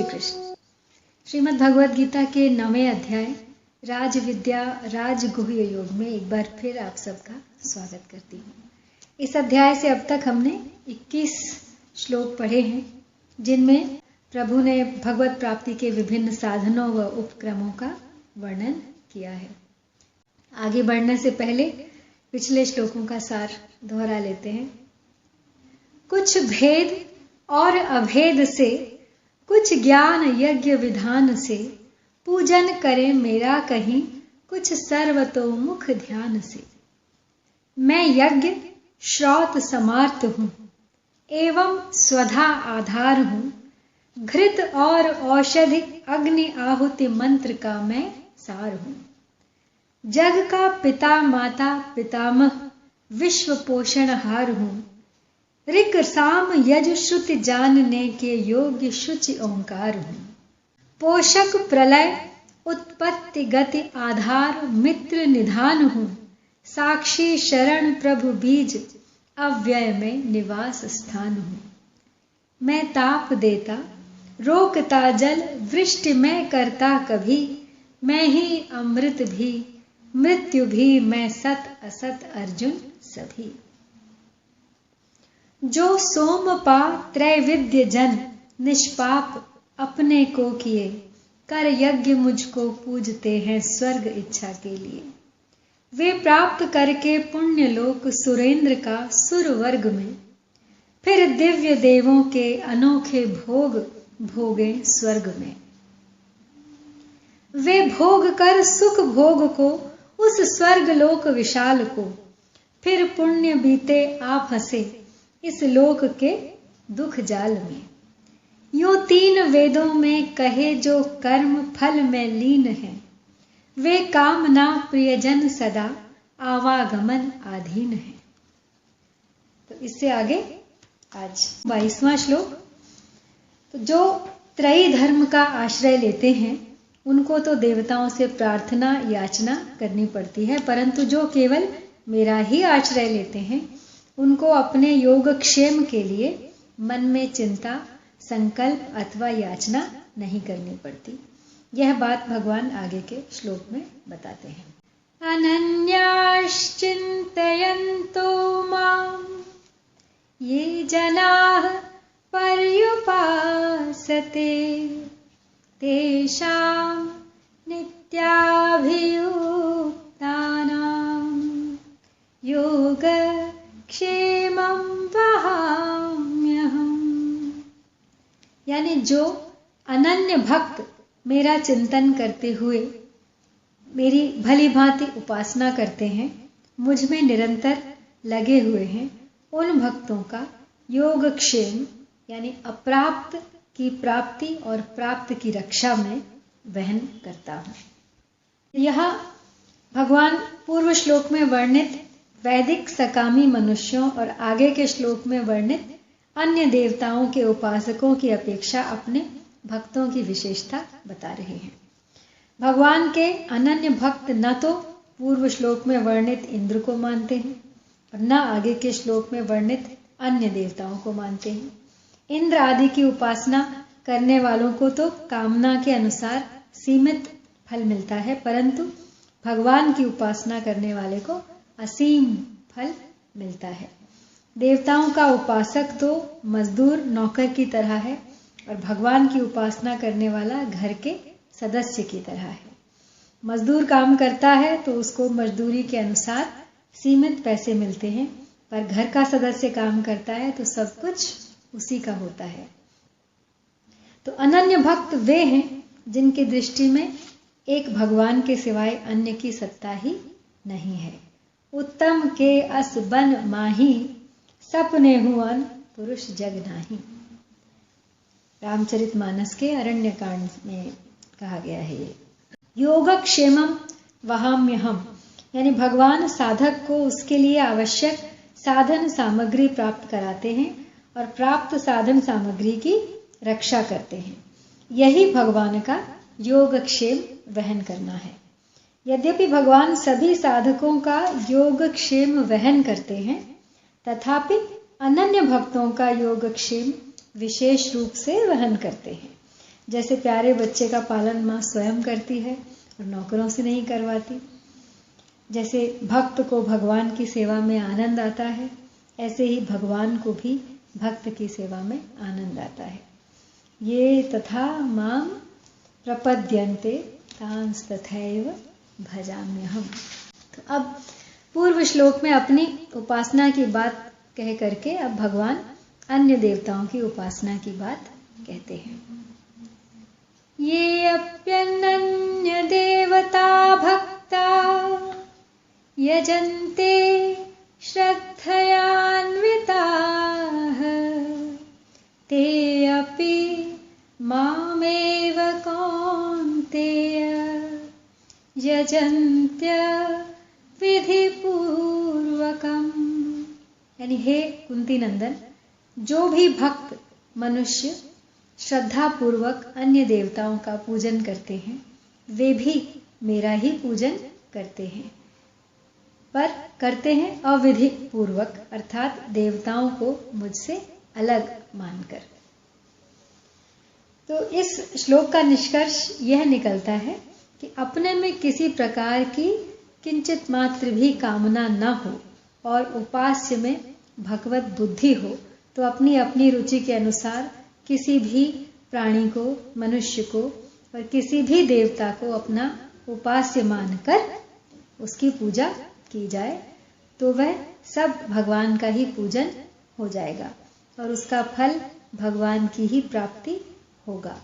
श्री कृष्ण। श्रीमद् भगवद गीता के 9वें अध्याय राज विद्या राजगुह्य योग में एक बार फिर आप सबका स्वागत करती हूँ। इस अध्याय से अब तक हमने 21 श्लोक पढ़े हैं, जिनमें प्रभु ने भगवत प्राप्ति के विभिन्न साधनों व उपक्रमों का वर्णन किया है। आगे बढ़ने से पहले पिछले श्लोकों का सार दोहरा लेते हैं। कुछ भेद और अभेद से, कुछ ज्ञान यज्ञ विधान से, पूजन करे मेरा कहीं कुछ सर्वतोमुख ध्यान से। मैं यज्ञ श्रौत समार्थ हूँ, एवं स्वधा आधार हूँ। घृत और औषधि अग्नि आहुति मंत्र का मैं सार हूँ। जग का पिता माता पितामह विश्व पोषणहार हूँ। ऋक साम यज श्रुति जानने के योग्य शुचि ओंकार हूँ। पोषक प्रलय उत्पत्ति गति आधार मित्र निधान हूँ। साक्षी शरण प्रभु बीज अव्यय में निवास स्थान हूँ। मैं ताप देता रोकता जल वृष्टि मैं करता कभी। मैं ही अमृत भी मृत्यु भी, मैं सत असत अर्जुन सभी। जो सोमपा त्रैविद्य जन निष्पाप अपने को किए, कर यज्ञ मुझको पूजते हैं स्वर्ग इच्छा के लिए। वे प्राप्त करके पुण्य लोक सुरेंद्र का सुर वर्ग में, फिर दिव्य देवों के अनोखे भोग भोगे स्वर्ग में। वे भोग कर सुख भोग को उस स्वर्ग लोक विशाल को, फिर पुण्य बीते आप हंसे इस लोक के दुख जाल में। यूं 3 वेदों में कहे जो कर्म फल में लीन है, वे कामना प्रियजन सदा आवागमन आधीन है। तो इससे आगे आज 22वां श्लोक। तो जो त्रयी धर्म का आश्रय लेते हैं उनको तो देवताओं से प्रार्थना याचना करनी पड़ती है, परंतु जो केवल मेरा ही आश्रय लेते हैं उनको अपने योगक्षेम के लिए मन में चिंता संकल्प अथवा याचना नहीं करनी पड़ती। यह बात भगवान आगे के श्लोक में बताते हैं। अनन्याश्चिन्तयन्तो माम् ये जनाः पर्युपासते, तेषां नित्याभियुक्तानां योग क्षेमं वहाम्यहम्। यानी जो अनन्य भक्त मेरा चिंतन करते हुए मेरी भली भांति उपासना करते हैं, मुझ में निरंतर लगे हुए हैं, उन भक्तों का योगक्षेम यानी अप्राप्त की प्राप्ति और प्राप्त की रक्षा में वहन करता हूं। यह भगवान पूर्व श्लोक में वर्णित वैदिक सकामी मनुष्यों और आगे के श्लोक में वर्णित अन्य देवताओं के उपासकों की अपेक्षा अपने भक्तों की विशेषता बता रहे हैं। भगवान के अनन्य भक्त न तो पूर्व श्लोक में वर्णित इंद्र को मानते हैं और न आगे के श्लोक में वर्णित अन्य देवताओं को मानते हैं। इंद्र आदि की उपासना करने वालों को तो कामना के अनुसार सीमित फल मिलता है, परंतु भगवान की उपासना करने वाले को असीम फल मिलता है। देवताओं का उपासक तो मजदूर नौकर की तरह है और भगवान की उपासना करने वाला घर के सदस्य की तरह है। मजदूर काम करता है तो उसको मजदूरी के अनुसार सीमित पैसे मिलते हैं, पर घर का सदस्य काम करता है तो सब कुछ उसी का होता है। तो अनन्य भक्त वे हैं जिनकी दृष्टि में एक भगवान के सिवाय अन्य की सत्ता ही नहीं है। उत्तम के अस बन माही, सपने हुअन पुरुष जग नाही। रामचरितमानस के अरण्य कांड में कहा गया है ये। योगक्षेमम वहाम्यहम्, यानी भगवान साधक को उसके लिए आवश्यक साधन सामग्री प्राप्त कराते हैं और प्राप्त साधन सामग्री की रक्षा करते हैं। यही भगवान का योगक्षेम वहन करना है। यद्यपि भगवान सभी साधकों का योगक्षेम वहन करते हैं, तथापि अनन्य भक्तों का योगक्षेम विशेष रूप से वहन करते हैं। जैसे प्यारे बच्चे का पालन माँ स्वयं करती है और नौकरों से नहीं करवाती, जैसे भक्त को भगवान की सेवा में आनंद आता है, ऐसे ही भगवान को भी भक्त की सेवा में आनंद आता है। ये तथा माम प्रपद्यन्ते तांस्तथैव भजाम्यहम्। तो अब पूर्व श्लोक में अपनी उपासना की बात कह करके अब भगवान अन्य देवताओं की उपासना की बात कहते हैं। ये अप्यन्य देवता भक्ता यजन्ते श्रद्धयान्विताः ते अपि मामेव कौन्तेय यजन्त्य विधिपूर्वकम्। यानी हे कुंती नंदन, जो भी भक्त मनुष्य श्रद्धा पूर्वक अन्य देवताओं का पूजन करते हैं, वे भी मेरा ही पूजन करते हैं, पर करते हैं अविधि पूर्वक, अर्थात देवताओं को मुझसे अलग मानकर। तो इस श्लोक का निष्कर्ष यह निकलता है कि अपने में किसी प्रकार की किंचित मात्र भी कामना न हो और उपास्य में भगवत बुद्धि हो, तो अपनी अपनी रुचि के अनुसार किसी भी प्राणी को, मनुष्य को और किसी भी देवता को अपना उपास्य मानकर उसकी पूजा की जाए, तो वह सब भगवान का ही पूजन हो जाएगा और उसका फल भगवान की ही प्राप्ति होगा।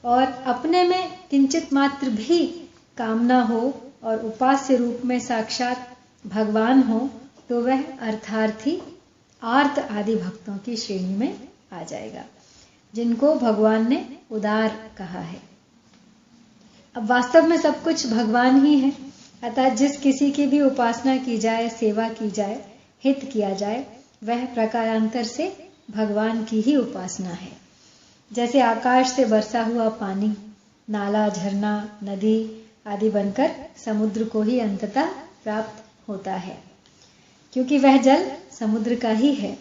और अपने में किंचित मात्र भी कामना हो और उपास्य रूप में साक्षात भगवान हो, तो वह अर्थार्थी आर्त आदि भक्तों की श्रेणी में आ जाएगा, जिनको भगवान ने उदार कहा है। अब वास्तव में सब कुछ भगवान ही है, अतः जिस किसी की भी उपासना की जाए, सेवा की जाए, हित किया जाए, वह प्रकारांतर से भगवान की ही उपासना है। जैसे आकाश से बरसा हुआ पानी नाला, झरना, नदी आदि बनकर समुद्र को ही अंततः प्राप्त होता है, क्योंकि वह जल समुद्र का ही है।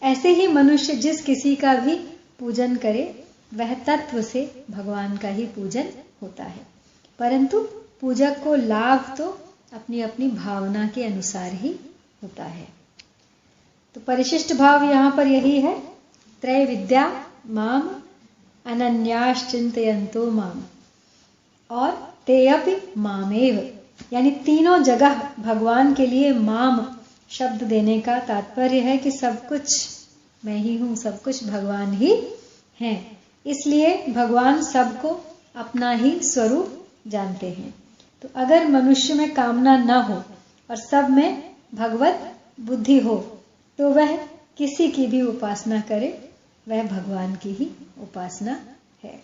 ऐसे ही मनुष्य जिस किसी का भी पूजन करे, वह तत्व से भगवान का ही पूजन होता है, परंतु पूजक को लाभ तो अपनी अपनी भावना के अनुसार ही होता है। तो परिशिष्ट भाव यहां पर यही है, त्रय विद्या माम अनन्याश्चिंतयन्तो माम और ते अपि मामेव, यानी तीनों जगह भगवान के लिए माम शब्द देने का तात्पर्य है कि सब कुछ मैं ही हूं, सब कुछ भगवान ही है। इसलिए भगवान सबको अपना ही स्वरूप जानते हैं। तो अगर मनुष्य में कामना न हो और सब में भगवत बुद्धि हो, तो वह किसी की भी उपासना करे, वह भगवान की ही उपासना है।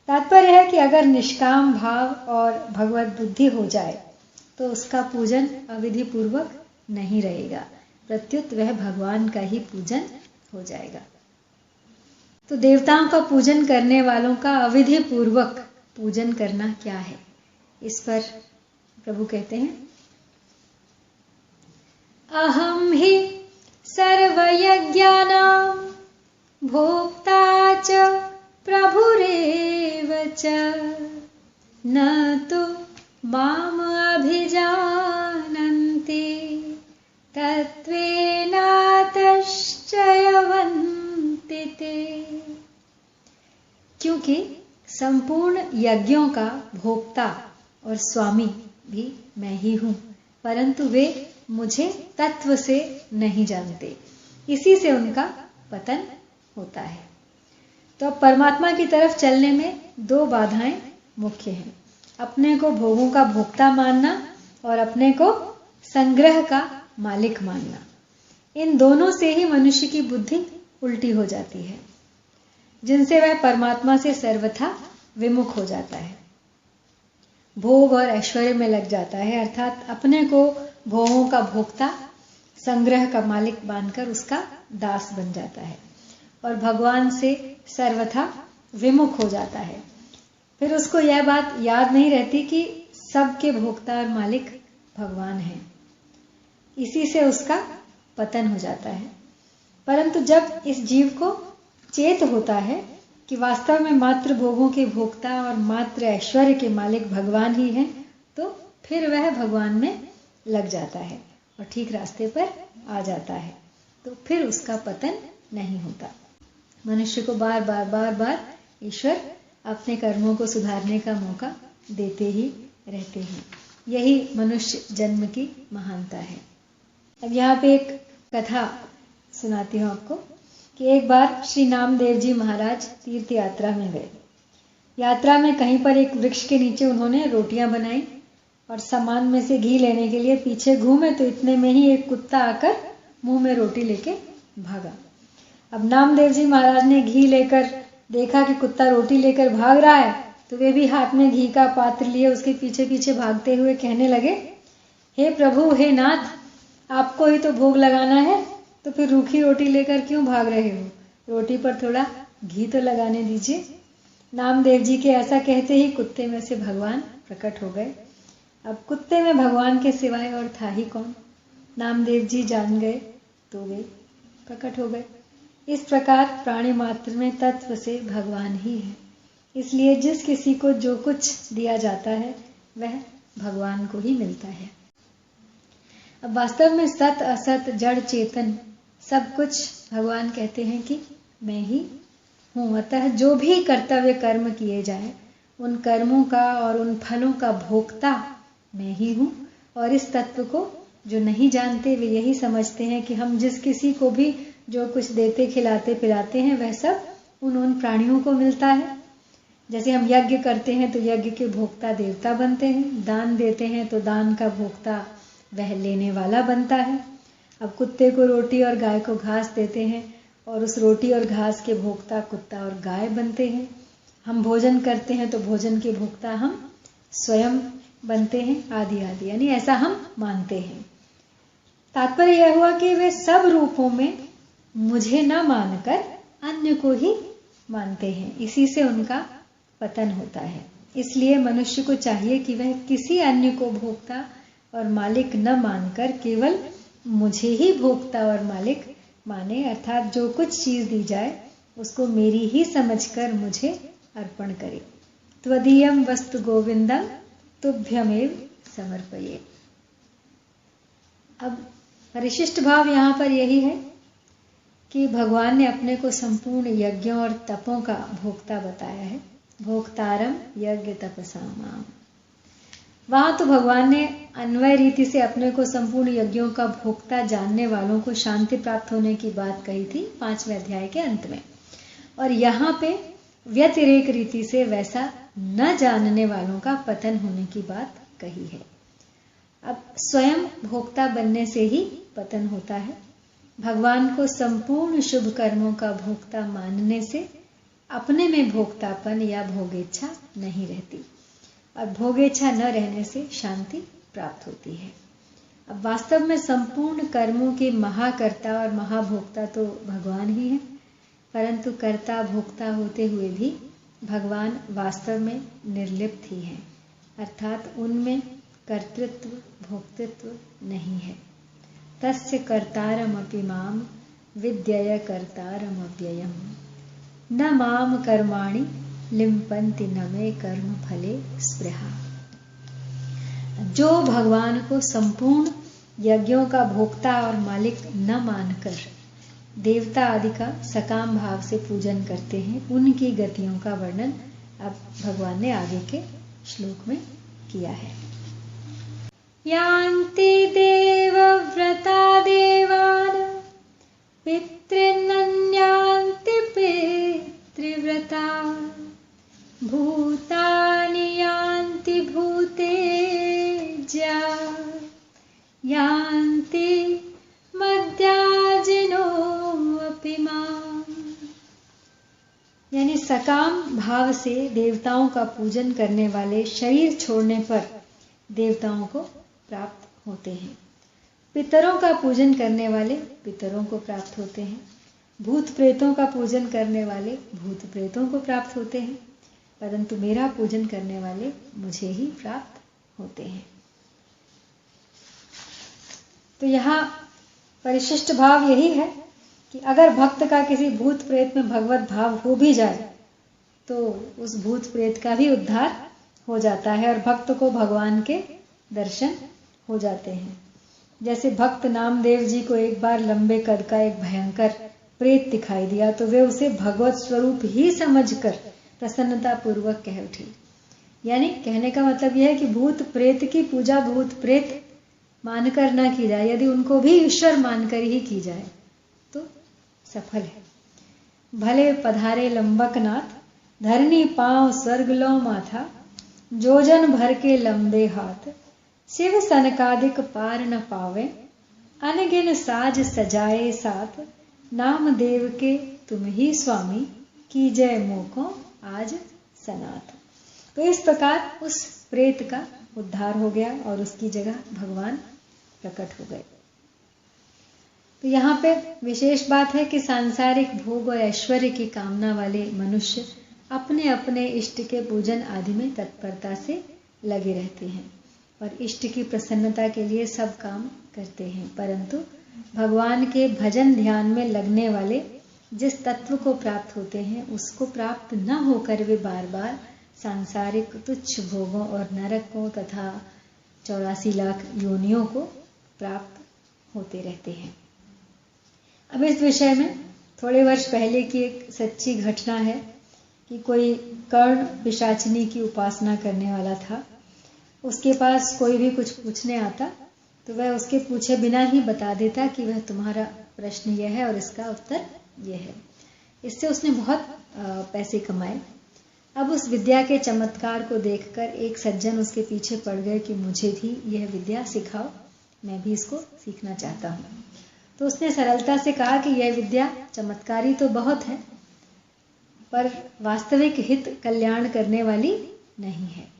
तात्पर्य है कि अगर निष्काम भाव और भगवत बुद्धि हो जाए, तो उसका पूजन अविधि पूर्वक नहीं रहेगा, प्रत्युत वह भगवान का ही पूजन हो जाएगा। तो देवताओं का पूजन करने वालों का अविधि पूर्वक पूजन करना क्या है, इस पर प्रभु कहते हैं, अहम ही सर्वयज्ञानां भोक्ता च प्रभुरेव च न तो माम अभिजानन्ति तत्त्वेनातश्चयवन्ति ते। क्योंकि संपूर्ण यज्ञों का भोक्ता और स्वामी भी मैं ही हूं, परंतु वे मुझे तत्व से नहीं जानते, इसी से उनका पतन होता है। तो अब परमात्मा की तरफ चलने में दो बाधाएं मुख्य हैं, अपने को भोगों का भोक्ता मानना और अपने को संग्रह का मालिक मानना। इन दोनों से ही मनुष्य की बुद्धि उल्टी हो जाती है, जिनसे वह परमात्मा से सर्वथा विमुख हो जाता है, भोग और ऐश्वर्य में लग जाता है, अर्थात अपने को भोगों का भोक्ता, संग्रह का मालिक मानकर उसका दास बन जाता है और भगवान से सर्वथा विमुख हो जाता है। फिर उसको यह बात याद नहीं रहती कि सबके भोक्ता और मालिक भगवान हैं, इसी से उसका पतन हो जाता है। परंतु जब इस जीव को चेत होता है कि वास्तव में मात्र भोगों के भोक्ता और मात्र ऐश्वर्य के मालिक भगवान ही हैं, तो फिर वह भगवान में लग जाता है और ठीक रास्ते पर आ जाता है, तो फिर उसका पतन नहीं होता। मनुष्य को बार बार ईश्वर अपने कर्मों को सुधारने का मौका देते ही रहते हैं। यही मनुष्य जन्म की महानता है। अब यहाँ पे एक कथा सुनाती हूँ आपको कि एक बार श्री नामदेव जी महाराज तीर्थ यात्रा में गए। यात्रा में कहीं पर एक वृक्ष के नीचे उन्होंने रोटियां बनाई और सामान में से घी लेने के लिए पीछे घूमे तो इतने में ही एक कुत्ता आकर मुंह में रोटी लेके भागा। अब नामदेव जी महाराज ने घी लेकर देखा कि कुत्ता रोटी लेकर भाग रहा है, तो वे भी हाथ में घी का पात्र लिए उसके पीछे पीछे भागते हुए कहने लगे, हे प्रभु, हे नाथ, आपको ही तो भोग लगाना है, तो फिर रूखी रोटी लेकर क्यों भाग रहे हो? रोटी पर थोड़ा घी तो लगाने दीजिए। नामदेव जी के ऐसा कहते ही कुत्ते में से भगवान प्रकट हो गए। अब कुत्ते में भगवान के सिवाय और था ही कौन? नामदेव जी जान गए तो वे प्रकट हो गए। इस प्रकार प्राणी मात्र में तत्व से भगवान ही है। इसलिए जिस किसी को जो कुछ दिया जाता है वह भगवान को ही मिलता है। अब वास्तव में सत असत जड़ चेतन सब कुछ भगवान कहते हैं कि मैं ही हूँ। अतः जो भी कर्तव्य कर्म किए जाए उन कर्मों का और उन फलों का भोक्ता मैं ही हूँ। और इस तत्व को जो नहीं जानते वे यही समझते हैं कि हम जिस किसी को भी जो कुछ देते खिलाते पिलाते हैं वह सब उन प्राणियों को मिलता है। जैसे हम यज्ञ करते हैं तो यज्ञ के भोक्ता देवता बनते हैं, दान देते हैं तो दान का भोक्ता वह लेने वाला बनता है। अब कुत्ते को रोटी और गाय को घास देते हैं और उस रोटी और घास के भोक्ता कुत्ता और गाय बनते हैं। हम भोजन करते हैं तो भोजन के भोक्ता हम स्वयं बनते हैं, आदि आदि, यानी ऐसा हम मानते हैं। तात्पर्य यह हुआ कि वे सब रूपों में मुझे न मानकर अन्य को ही मानते हैं, इसी से उनका पतन होता है। इसलिए मनुष्य को चाहिए कि वह किसी अन्य को भोक्ता और मालिक न मानकर केवल मुझे ही भोक्ता और मालिक माने, अर्थात जो कुछ चीज दी जाए उसको मेरी ही समझकर मुझे अर्पण करे। त्वदीयम वस्तु गोविंदम तुभ्यमेव समर्पये। अब परिशिष्ट भाव यहाँ पर यही है कि भगवान ने अपने को संपूर्ण यज्ञों और तपों का भोक्ता बताया है। भोक्तारम यज्ञ तपसाम। वहां तो भगवान ने अन्वय रीति से अपने को संपूर्ण यज्ञों का भोक्ता जानने वालों को शांति प्राप्त होने की बात कही थी 5वें अध्याय के अंत में, और यहाँ पे व्यतिरेक रीति से वैसा न जानने वालों का पतन होने की बात कही है। अब स्वयं भोक्ता बनने से ही पतन होता है। भगवान को संपूर्ण शुभ कर्मों का भोक्ता मानने से अपने में भोक्तापन या भोगेच्छा नहीं रहती, और भोगेच्छा न रहने से शांति प्राप्त होती है। अब वास्तव में संपूर्ण कर्मों के महाकर्ता और महाभोक्ता तो भगवान ही हैं, परंतु कर्ता भोक्ता होते हुए भी भगवान वास्तव में निर्लिप्त ही हैं, अर्थात उनमें कर्तृत्व भोक्तृत्व नहीं है। तस्य कर्तारमपि माम विद्यय कर्तारम अव्ययम न माम कर्माणि लिम्पन्ति न मे कर्म फले स्पृहा। जो भगवान को संपूर्ण यज्ञों का भोक्ता और मालिक न मानकर देवता आदि का सकाम भाव से पूजन करते हैं, उनकी गतियों का वर्णन अब भगवान ने आगे के श्लोक में किया है। यान्ति देवव्रता देवान् पितॄन्यान्ति पितृव्रता भूतानि यान्ति भूतेज्या यान्ति मद्याजिनो अपि माम्। यानी सकाम भाव से देवताओं का पूजन करने वाले शरीर छोड़ने पर देवताओं को प्राप्त होते हैं, पितरों का पूजन करने वाले पितरों को प्राप्त होते हैं, भूत प्रेतों का पूजन करने वाले भूत प्रेतों को प्राप्त होते हैं, परंतु मेरा पूजन करने वाले मुझे ही प्राप्त होते हैं। तो यहाँ परिशिष्ट भाव यही है कि अगर भक्त का किसी भूत प्रेत में भगवत भाव हो भी जाए तो उस भूत प्रेत का भी उद्धार हो जाता है और भक्त को भगवान के दर्शन हो जाते हैं। जैसे भक्त नामदेव जी को एक बार लंबे कद का एक भयंकर प्रेत दिखाई दिया तो वे उसे भगवत स्वरूप ही समझकर प्रसन्नता पूर्वक कह उठी। यानी कहने का मतलब यह है कि भूत प्रेत की पूजा भूत प्रेत मानकर ना की जाए, यदि उनको भी ईश्वर मानकर ही की जाए तो सफल है। भले पधारे लंबकनाथ, धरनी पांव स्वर्ग लो माथा, जोजन भर के लंबे हाथ, शिव सनकादिक पार न पावे, अनगिन साज सजाए साथ, नाम देव के तुम ही स्वामी, की जय मोको आज सनाथ। तो इस प्रकार उस प्रेत का उद्धार हो गया और उसकी जगह भगवान प्रकट हो गए। तो यहाँ पे विशेष बात है कि सांसारिक भोग और ऐश्वर्य की कामना वाले मनुष्य अपने अपने इष्ट के पूजन आदि में तत्परता से लगे रहते हैं और इष्ट की प्रसन्नता के लिए सब काम करते हैं, परंतु भगवान के भजन ध्यान में लगने वाले जिस तत्व को प्राप्त होते हैं उसको प्राप्त न होकर वे बार बार सांसारिक तुच्छ भोगों और नरकों तथा 84 लाख योनियों को प्राप्त होते रहते हैं। अब इस विषय में थोड़े वर्ष पहले की एक सच्ची घटना है कि कोई कर्ण पिशाचिनी की उपासना करने वाला था। उसके पास कोई भी कुछ पूछने आता तो वह उसके पूछे बिना ही बता देता कि वह तुम्हारा प्रश्न यह है और इसका उत्तर यह है। इससे उसने बहुत पैसे कमाए। अब उस विद्या के चमत्कार को देखकर एक सज्जन उसके पीछे पड़ गए कि मुझे भी यह विद्या सिखाओ, मैं भी इसको सीखना चाहता हूँ। तो उसने सरलता से कहा कि यह विद्या चमत्कारी तो बहुत है पर वास्तविक हित कल्याण करने वाली नहीं है।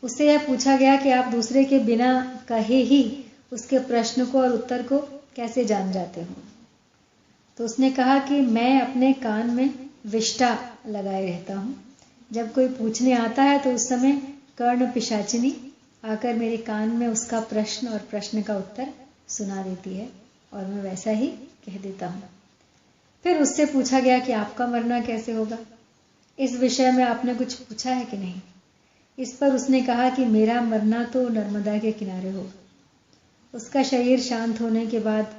उससे यह पूछा गया कि आप दूसरे के बिना कहे ही उसके प्रश्न को और उत्तर को कैसे जान जाते हो। तो उसने कहा कि मैं अपने कान में विष्ठा लगाए रहता हूँ। जब कोई पूछने आता है तो उस समय कर्ण पिशाचिनी आकर मेरे कान में उसका प्रश्न और प्रश्न का उत्तर सुना देती है और मैं वैसा ही कह देता हूँ। फिर उससे पूछा गया कि आपका मरना कैसे होगा, इस विषय में आपने कुछ पूछा है कि नहीं। इस पर उसने कहा कि मेरा मरना तो नर्मदा के किनारे होगा। उसका शरीर शांत होने के बाद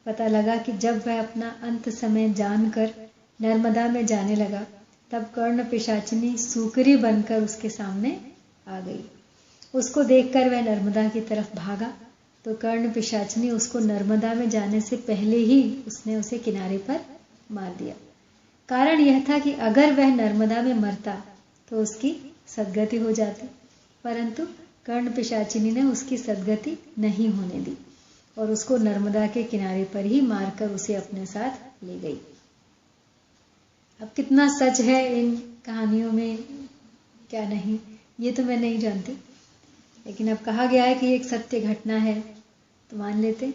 पता लगा कि जब वह अपना अंत समय जानकर नर्मदा में जाने लगा तब कर्ण पिशाचिनी सूकरी बनकर उसके सामने आ गई। उसको देखकर वह नर्मदा की तरफ भागा तो कर्ण पिशाचिनी उसको नर्मदा में जाने से पहले ही उसने उसे किनारे पर मार दिया। कारण यह था कि अगर वह नर्मदा में मरता तो उसकी सद्गति हो जाती, परंतु कर्ण पिशाचिनी ने उसकी सद्गति नहीं होने दी और उसको नर्मदा के किनारे पर ही मारकर उसे अपने साथ ले गई। अब कितना सच है इन कहानियों में क्या नहीं ये तो मैं नहीं जानती, लेकिन अब कहा गया है कि एक सत्य घटना है तो मान लेते।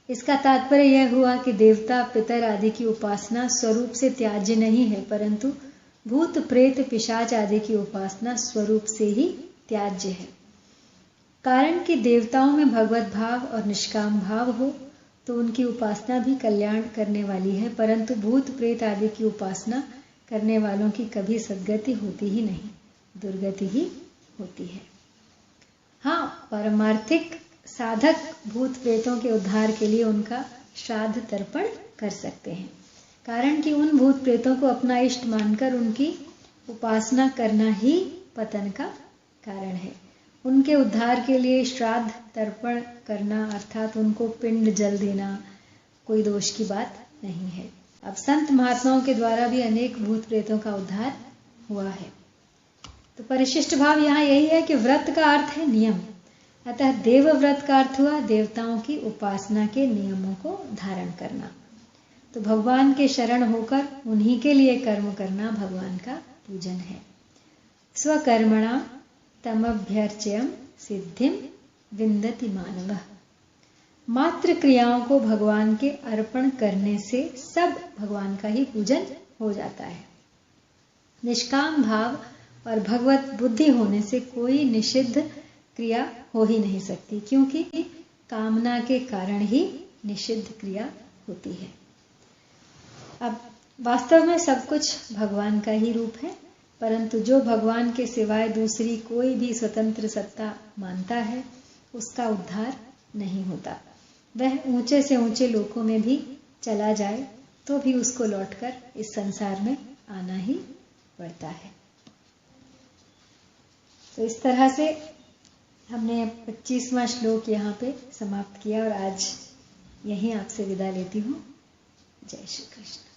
इसका तात्पर्य यह हुआ कि देवता पितर आदि की उपासना स्वरूप से त्याज्य नहीं है, परंतु भूत प्रेत पिशाच आदि की उपासना स्वरूप से ही त्याज्य है। कारण कि देवताओं में भगवत भाव और निष्काम भाव हो तो उनकी उपासना भी कल्याण करने वाली है, परंतु भूत प्रेत आदि की उपासना करने वालों की कभी सद्गति होती ही नहीं, दुर्गति ही होती है। हाँ, पारमार्थिक साधक भूत प्रेतों के उद्धार के लिए उनका श्राद्ध तर्पण कर सकते हैं, कारण कि उन भूत प्रेतों को अपना इष्ट मानकर उनकी उपासना करना ही पतन का कारण है। उनके उद्धार के लिए श्राद्ध तर्पण करना अर्थात उनको पिंड जल देना कोई दोष की बात नहीं है। अब संत महात्माओं के द्वारा भी अनेक भूत प्रेतों का उद्धार हुआ है। तो परिशिष्ट भाव यहाँ यही है कि व्रत का अर्थ है नियम, अतः देव व्रत का अर्थ हुआ देवताओं की उपासना के नियमों को धारण करना। तो भगवान के शरण होकर उन्हीं के लिए कर्म करना भगवान का पूजन है। स्वकर्मणा तमभ्यर्च्यम सिद्धिम विन्दति मानवः। मात्र क्रियाओं को भगवान के अर्पण करने से सब भगवान का ही पूजन हो जाता है। निष्काम भाव और भगवत बुद्धि होने से कोई निषिद्ध क्रिया हो ही नहीं सकती, क्योंकि कामना के कारण ही निषिद्ध क्रिया होती है। अब वास्तव में सब कुछ भगवान का ही रूप है, परंतु जो भगवान के सिवाय दूसरी कोई भी स्वतंत्र सत्ता मानता है उसका उद्धार नहीं होता। वह ऊंचे से ऊंचे लोकों में भी चला जाए तो भी उसको लौटकर इस संसार में आना ही पड़ता है। तो इस तरह से हमने 25वां श्लोक यहाँ पे समाप्त किया और आज यहीं आपसे विदा लेती हूँ। जय श्री कृष्ण।